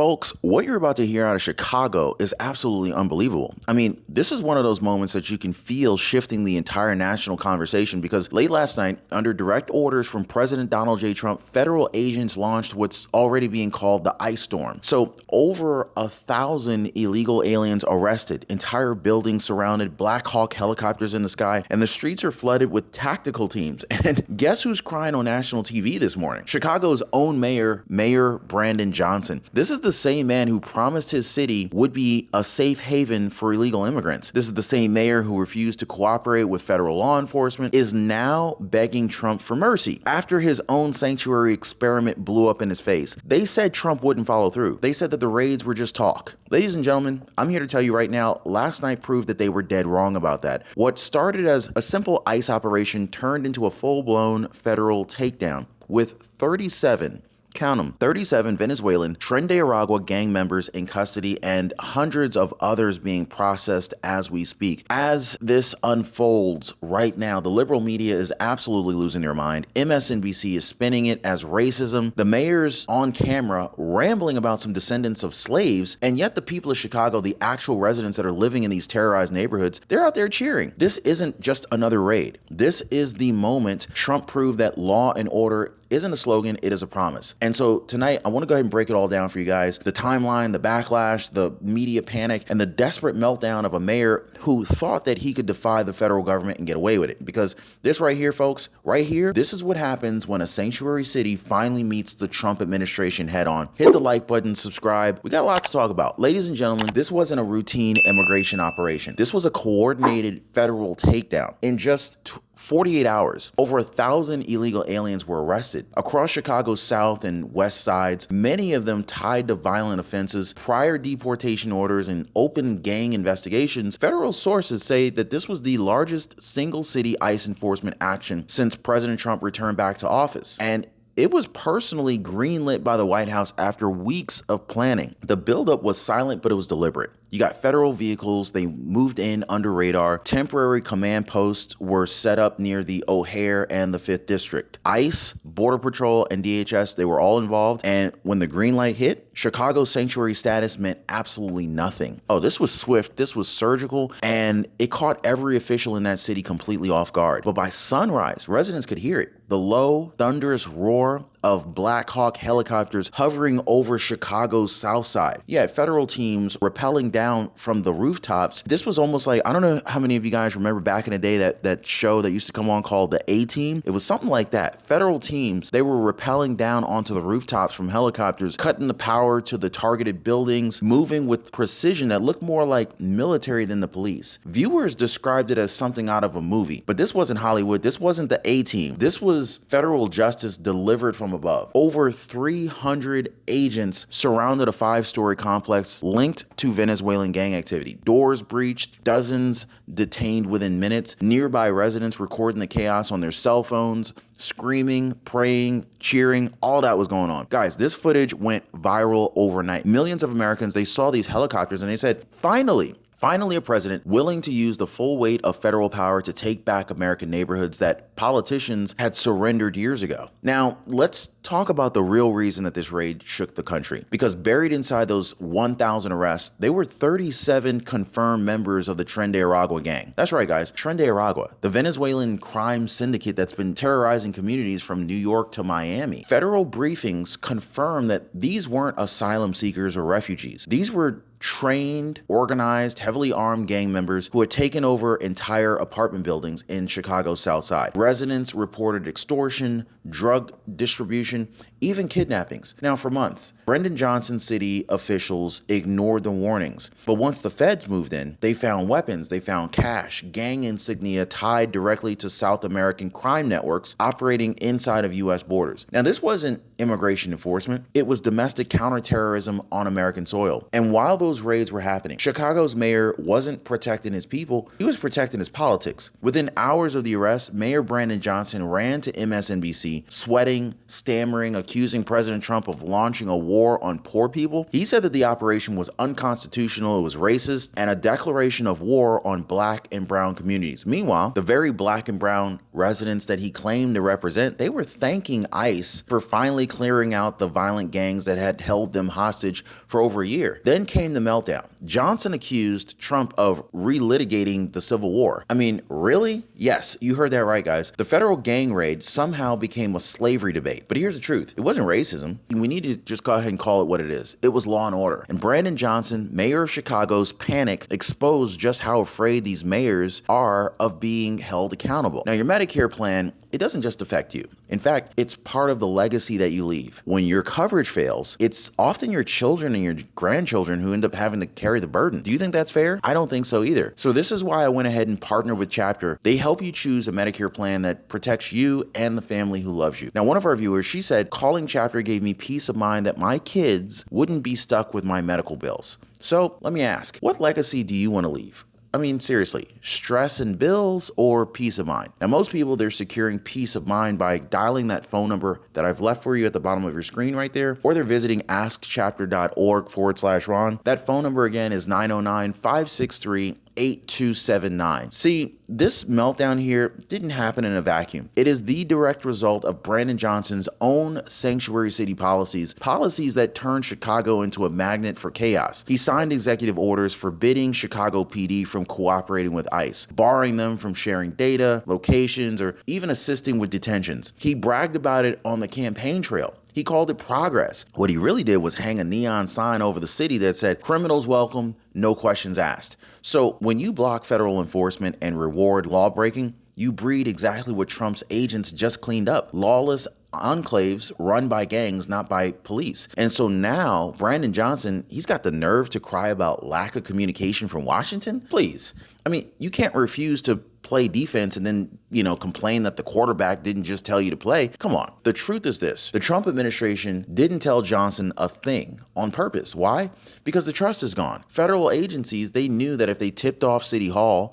Folks, what you're about to hear out of Chicago is absolutely unbelievable. I mean, this is one of those moments that you can feel shifting the entire national conversation because late last night, under direct orders from President Donald J. Trump, federal agents launched what's already being called the ice storm. So over 1,000 illegal aliens arrested, entire buildings surrounded, Black Hawk helicopters in the sky, and the streets are flooded with tactical teams. And guess who's crying on national TV this morning? Chicago's own mayor, Mayor Brandon Johnson. This is the same man who promised his city would be a safe haven for illegal immigrants. This is the same mayor who refused to cooperate with federal law enforcement, is now begging Trump for mercy after his own sanctuary experiment blew up in his face. They said Trump wouldn't follow through. They said that the raids were just talk. Ladies and gentlemen, I'm here to tell you right now, last night proved that they were dead wrong about that. What started as a simple ICE operation turned into a full-blown federal takedown with 37 count them, 37 Venezuelan Tren de Aragua gang members in custody and hundreds of others being processed as we speak. As this unfolds right now, the liberal media is absolutely losing their mind. MSNBC is spinning it as racism. The mayor's on camera rambling about some descendants of slaves, and yet the people of Chicago, the actual residents that are living in these terrorized neighborhoods, they're out there cheering. This isn't just another raid. This is the moment Trump proved that law and order isn't a slogan, it is a promise. And so tonight, I want to go ahead and break it all down for you guys. The timeline, the backlash, the media panic, and the desperate meltdown of a mayor who thought that he could defy the federal government and get away with it. Because this right here, folks, right here, this is what happens when a sanctuary city finally meets the Trump administration head on. Hit the like button, subscribe. We got a lot to talk about. Ladies and gentlemen, this wasn't a routine immigration operation. This was a coordinated federal takedown. In just 48 hours, over 1,000 illegal aliens were arrested across Chicago's south and west sides, many of them tied to violent offenses, prior deportation orders, and open gang investigations. Federal sources say that this was the largest single city ICE enforcement action since President Trump returned back to office. And it was personally greenlit by the White House after weeks of planning. The buildup was silent, but it was deliberate. You got federal vehicles, they moved in under radar. Temporary command posts were set up near the O'Hare and the 5th District. ICE, Border Patrol, and DHS, they were all involved. And when the green light hit, Chicago's sanctuary status meant absolutely nothing. Oh, this was swift, this was surgical, and it caught every official in that city completely off guard. But by sunrise, residents could hear it. The low, thunderous roar of Black Hawk helicopters hovering over Chicago's south side. Yeah, federal teams rappelling down from the rooftops. This was almost like, I don't know how many of you guys remember back in the day that show that used to come on called the A-Team. It was something like that. Federal teams, they were rappelling down onto the rooftops from helicopters, cutting the power to the targeted buildings, moving with precision that looked more like military than the police. Viewers described it as something out of a movie, but this wasn't Hollywood. This wasn't the A-Team. This was federal justice delivered from above. Over 300 agents surrounded a 5-story complex linked to Venezuelan gang activity. Doors breached, dozens detained within minutes, nearby residents recording the chaos on their cell phones, screaming, praying, cheering, all that was going on. Guys, this footage went viral overnight. Millions of Americans, they saw these helicopters and they said, finally a president willing to use the full weight of federal power to take back American neighborhoods that politicians had surrendered years ago. Now, let's talk about the real reason that this raid shook the country. Because buried inside those 1,000 arrests, they were 37 confirmed members of the Tren de Aragua gang. That's right, guys. Tren de Aragua, the Venezuelan crime syndicate that's been terrorizing communities from New York to Miami. Federal briefings confirm that these weren't asylum seekers or refugees. These were trained, organized, heavily armed gang members who had taken over entire apartment buildings in Chicago's South Side. Residents reported extortion, drug distribution, even kidnappings. Now, for months, Brendan Johnson city officials ignored the warnings. But once the feds moved in, they found weapons, they found cash, gang insignia tied directly to South American crime networks operating inside of U.S. borders. Now, this wasn't immigration enforcement. It was domestic counterterrorism on American soil. And while those raids were happening, Chicago's mayor wasn't protecting his people, he was protecting his politics. Within hours of the arrest, Mayor Brandon Johnson ran to MSNBC embassy, sweating, stammering, accusing President Trump of launching a war on poor people. He said that the operation was unconstitutional, it was racist, and a declaration of war on black and brown communities. Meanwhile, the very black and brown residents that he claimed to represent, they were thanking ICE for finally clearing out the violent gangs that had held them hostage for over a year. Then came the meltdown. Johnson accused Trump of relitigating the Civil War. I mean, really? Yes, you heard that right, guys. The federal gang raid somehow became a slavery debate. But here's the truth. It wasn't racism. We need to just go ahead and call it what it is. It was law and order. And Brandon Johnson, mayor of Chicago's panic exposed just how afraid these mayors are of being held accountable. Now, your Medicare plan, it doesn't just affect you. In fact, it's part of the legacy that you leave. When your coverage fails, it's often your children and your grandchildren who end up having to carry the burden. Do you think that's fair? I don't think so either. So this is why I went ahead and partnered with Chapter. They help you choose a Medicare plan that protects you and the family who loves you. Now, one of our viewers, she said, calling Chapter gave me peace of mind that my kids wouldn't be stuck with my medical bills. So let me ask, what legacy do you want to leave? I mean, seriously, stress and bills or peace of mind? Now, most people, they're securing peace of mind by dialing that phone number that I've left for you at the bottom of your screen right there, or they're visiting askchapter.org/Ron. That phone number again is 909-563-8279. See, this meltdown here didn't happen in a vacuum. It is the direct result of Brandon Johnson's own sanctuary city policies that turned Chicago into a magnet for chaos. He signed executive orders forbidding Chicago PD from cooperating with ICE, barring them from sharing data, locations, or even assisting with detentions. He bragged about it on the campaign trail. He called it progress. What he really did was hang a neon sign over the city that said, "Criminals welcome, no questions asked." So when you block federal enforcement and reward lawbreaking, you breed exactly what Trump's agents just cleaned up: lawless enclaves run by gangs, not by police. And so now Brandon Johnson, he's got the nerve to cry about lack of communication from Washington? Please. I mean, you can't refuse to play defense and then, complain that the quarterback didn't just tell you to play. Come on. The truth is this. The Trump administration didn't tell Johnson a thing on purpose. Why? Because the trust is gone. Federal agencies, they knew that if they tipped off City Hall,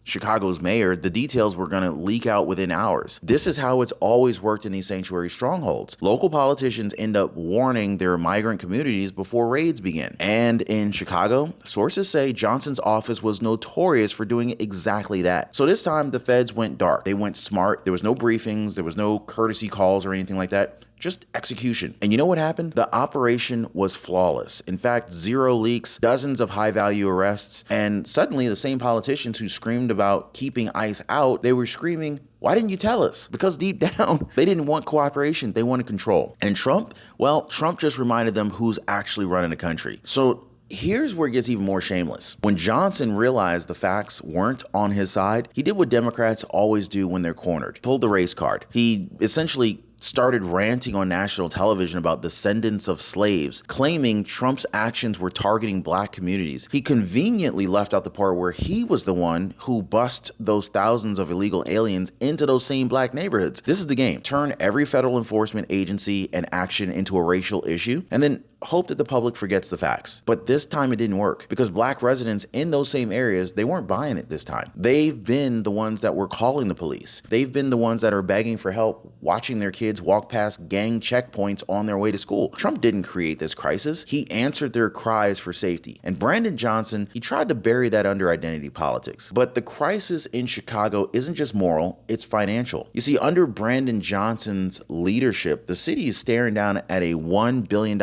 Chicago's mayor, the details were going to leak out within hours. This is how it's always worked in these sanctuary strongholds. Local politicians end up warning their migrant communities before raids begin. And in Chicago, sources say Johnson's office was notorious for doing exactly that. So this time the feds went dark. They went smart. There was no briefings. There was no courtesy calls or anything like that. Just execution. And you know what happened? The operation was flawless. In fact, 0 leaks, dozens of high-value arrests, and suddenly the same politicians who screamed about keeping ICE out, they were screaming, "Why didn't you tell us?" Because deep down, they didn't want cooperation. They wanted control. And Trump? Well, Trump just reminded them who's actually running the country. So here's where it gets even more shameless. When Johnson realized the facts weren't on his side, he did what Democrats always do when they're cornered. Pulled the race card. He essentially started ranting on national television about descendants of slaves, claiming Trump's actions were targeting black communities. He conveniently left out the part where he was the one who bussed those thousands of illegal aliens into those same black neighborhoods. This is the game. Turn every federal enforcement agency and action into a racial issue, and then hope that the public forgets the facts. But this time it didn't work because black residents in those same areas, they weren't buying it this time. They've been the ones that were calling the police. They've been the ones that are begging for help, watching their kids walk past gang checkpoints on their way to school. Trump didn't create this crisis. He answered their cries for safety. And Brandon Johnson, he tried to bury that under identity politics. But the crisis in Chicago isn't just moral, it's financial. You see, under Brandon Johnson's leadership, the city is staring down at a $1 billion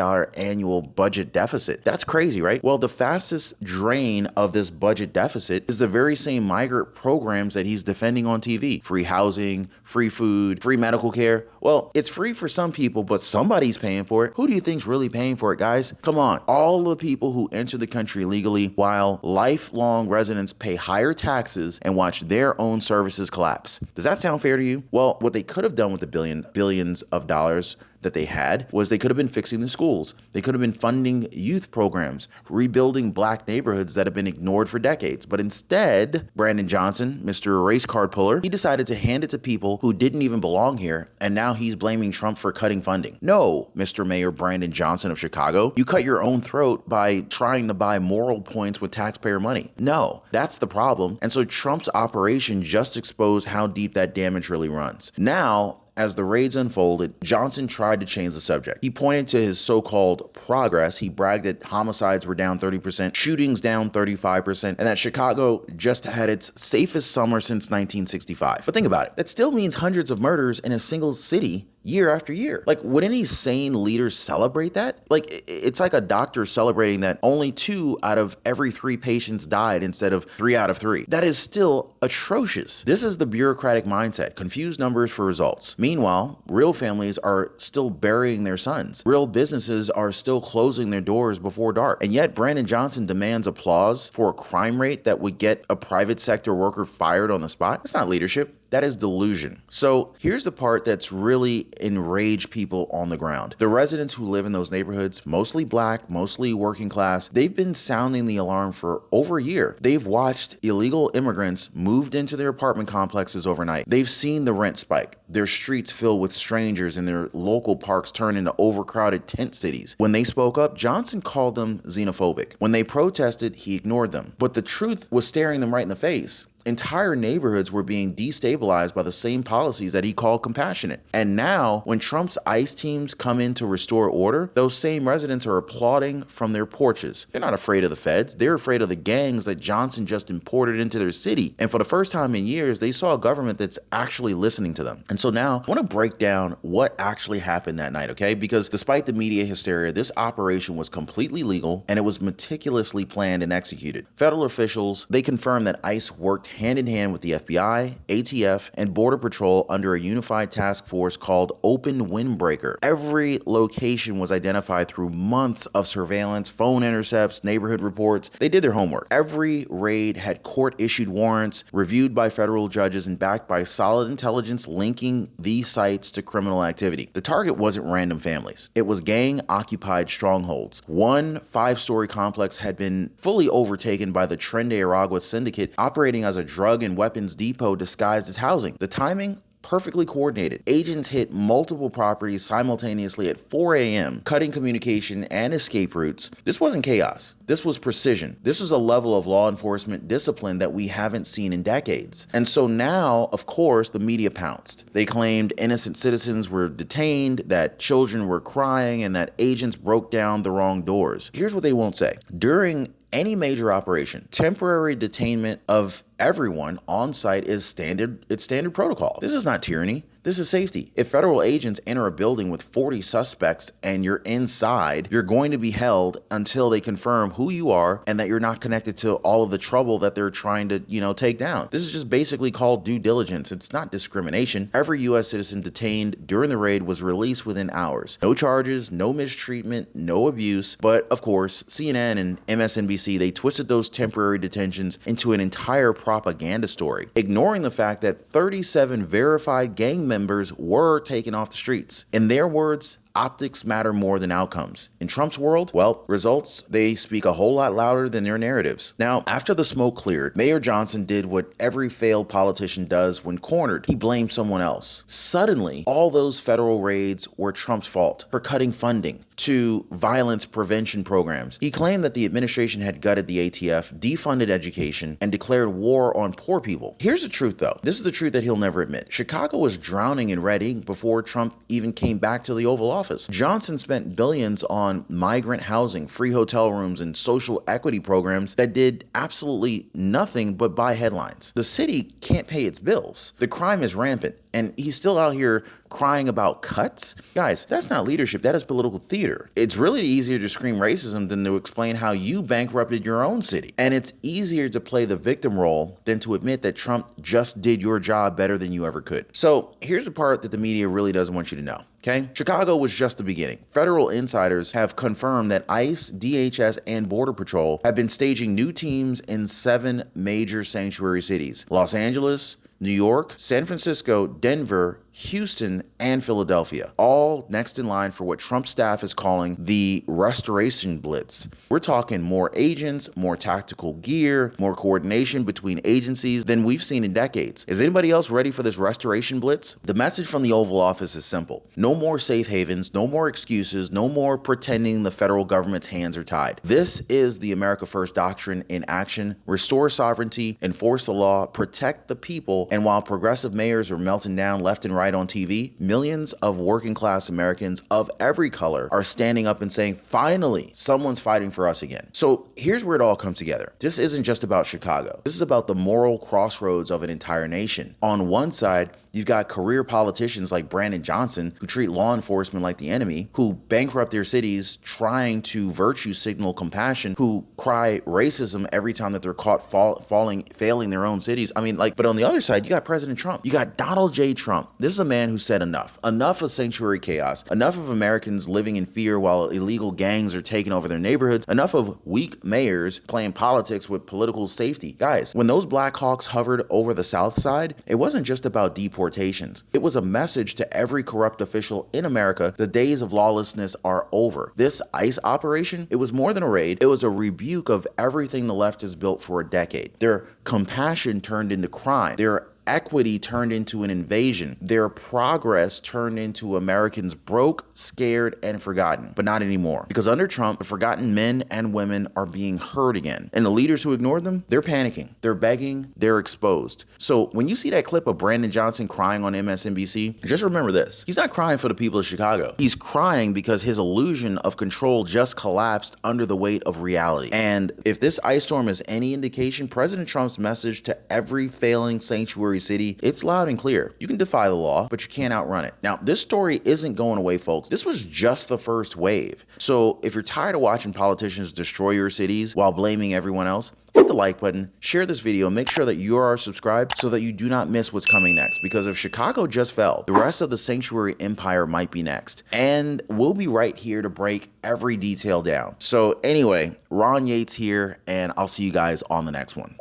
annual budget deficit. That's crazy, right? Well, the fastest drain of this budget deficit is the very same migrant programs that he's defending on TV. Free housing, free food, free medical care. Well, it's free for some people, but somebody's paying for it. Who do you think's really paying for it, guys? Come on. All the people who enter the country illegally while lifelong residents pay higher taxes and watch their own services collapse. Does that sound fair to you? Well, what they could have done with the billions of dollars that they had was they could have been fixing the schools. They could have been funding youth programs, rebuilding black neighborhoods that have been ignored for decades. But instead, Brandon Johnson, Mr. Race Card Puller, he decided to hand it to people who didn't even belong here, and now he's blaming Trump for cutting funding. No, Mr. Mayor Brandon Johnson of Chicago, you cut your own throat by trying to buy moral points with taxpayer money. No, that's the problem. And so Trump's operation just exposed how deep that damage really runs. Now, as the raids unfolded, Johnson tried to change the subject. He pointed to his so-called progress. He bragged that homicides were down 30%, shootings down 35%, and that Chicago just had its safest summer since 1965. But think about it. That still means hundreds of murders in a single city year after year. Like, would any sane leaders celebrate that? Like, it's like a doctor celebrating that only 2 out of every 3 patients died instead of 3 out of 3. That is still atrocious. This is the bureaucratic mindset. Confuse numbers for results. Meanwhile, real families are still burying their sons. Real businesses are still closing their doors before dark. And yet Brandon Johnson demands applause for a crime rate that would get a private sector worker fired on the spot. That's not leadership. That is delusion. So here's the part that's really enraged people on the ground. The residents who live in those neighborhoods, mostly black, mostly working class, they've been sounding the alarm for over a year. They've watched illegal immigrants moved into their apartment complexes overnight. They've seen the rent spike, their streets filled with strangers, and their local parks turn into overcrowded tent cities. When they spoke up, Johnson called them xenophobic. When they protested, he ignored them. But the truth was staring them right in the face. Entire neighborhoods were being destabilized by the same policies that he called compassionate. And now, when Trump's ICE teams come in to restore order, those same residents are applauding from their porches. They're not afraid of the feds. They're afraid of the gangs that Johnson just imported into their city. And for the first time in years, they saw a government that's actually listening to them. And so now, I want to break down what actually happened that night, okay? Because despite the media hysteria, this operation was completely legal and it was meticulously planned and executed. Federal officials, they confirmed that ICE worked hand in hand with the FBI, ATF, and Border Patrol under a unified task force called Open Windbreaker. Every location was identified through months of surveillance, phone intercepts, neighborhood reports. They did their homework. Every raid had court-issued warrants, reviewed by federal judges, and backed by solid intelligence linking these sites to criminal activity. The target wasn't random families. It was gang-occupied strongholds. One 5-story complex had been fully overtaken by the Tren de Aragua syndicate, operating as a drug and weapons depot disguised as housing. The timing? Perfectly coordinated. Agents hit multiple properties simultaneously at 4 a.m., cutting communication and escape routes. This wasn't chaos. This was precision. This was a level of law enforcement discipline that we haven't seen in decades. And so now, of course, the media pounced. They claimed innocent citizens were detained, that children were crying, and that agents broke down the wrong doors. Here's what they won't say. During any major operation, temporary detainment of everyone on site is standard protocol. This is not tyranny. This is safety. If federal agents enter a building with 40 suspects and you're inside, you're going to be held until they confirm who you are and that you're not connected to all of the trouble that they're trying to, take down. This is just basically called due diligence. It's not discrimination. Every U.S. citizen detained during the raid was released within hours. No charges, no mistreatment, no abuse. But of course, CNN and MSNBC, they twisted those temporary detentions into an entire propaganda story, ignoring the fact that 37 verified gang members were taken off the streets. In their words, optics matter more than outcomes. In Trump's world, well, results, they speak a whole lot louder than their narratives. Now, after the smoke cleared, Mayor Johnson did what every failed politician does when cornered. He blamed someone else. Suddenly, all those federal raids were Trump's fault for cutting funding to violence prevention programs. He claimed that the administration had gutted the ATF, defunded education, and declared war on poor people. Here's the truth, though. This is the truth that he'll never admit. Chicago was drowning in red ink before Trump even came back to the Oval Office. Johnson spent billions on migrant housing, free hotel rooms, and social equity programs that did absolutely nothing but buy headlines. The city can't pay its bills. The crime is rampant. And he's still out here crying about cuts? Guys, that's not leadership. That is political theater. It's really easier to scream racism than to explain how you bankrupted your own city. And it's easier to play the victim role than to admit that Trump just did your job better than you ever could. So here's the part that the media really doesn't want you to know. Okay? Chicago was just the beginning. Federal insiders have confirmed that ICE, DHS, and Border Patrol have been staging new teams in 7 major sanctuary cities: Los Angeles, New York, San Francisco, Denver, Houston, and Philadelphia, all next in line for what Trump's staff is calling the restoration blitz. We're talking more agents, more tactical gear, more coordination between agencies than we've seen in decades. Is anybody else ready for this restoration blitz? The message from the Oval Office is simple. No more safe havens, no more excuses, no more pretending the federal government's hands are tied. This is the America First doctrine in action. Restore sovereignty, enforce the law, protect the people, and while progressive mayors are melting down left and right right on TV, millions of working class Americans of every color are standing up and saying, finally, someone's fighting for us again. So here's where it all comes together. This isn't just about Chicago. This is about the moral crossroads of an entire nation. On one side, you've got career politicians like Brandon Johnson who treat law enforcement like the enemy, who bankrupt their cities trying to virtue signal compassion, who cry racism every time that they're caught failing their own cities. I mean, but on the other side, you got President Trump. You got Donald J. Trump. This is a man who said enough. Enough of sanctuary chaos. Enough of Americans living in fear while illegal gangs are taking over their neighborhoods. Enough of weak mayors playing politics with political safety. Guys, when those Black Hawks hovered over the South Side, it wasn't just about deportations. It was a message to every corrupt official in America: the days of lawlessness are over. This ICE operation, it was more than a raid. It was a rebuke of everything the left has built for a decade. Their compassion turned into crime. Their equity turned into an invasion. Their progress turned into Americans broke, scared, and forgotten. But not anymore. Because under Trump, the forgotten men and women are being heard again. And the leaders who ignored them, they're panicking. They're begging. They're exposed. So when you see that clip of Brandon Johnson crying on MSNBC, just remember this. He's not crying for the people of Chicago. He's crying because his illusion of control just collapsed under the weight of reality. And if this ice storm is any indication, President Trump's message to every failing sanctuary city, it's loud and clear. You can defy the law, but you can't outrun it. Now, this story isn't going away, folks. This was just the first wave. So if you're tired of watching politicians destroy your cities while blaming everyone else, hit the like button, share this video, make sure that you are subscribed so that you do not miss what's coming next. Because if Chicago just fell, the rest of the sanctuary empire might be next. And we'll be right here to break every detail down. So anyway, Ron Yates here, and I'll see you guys on the next one.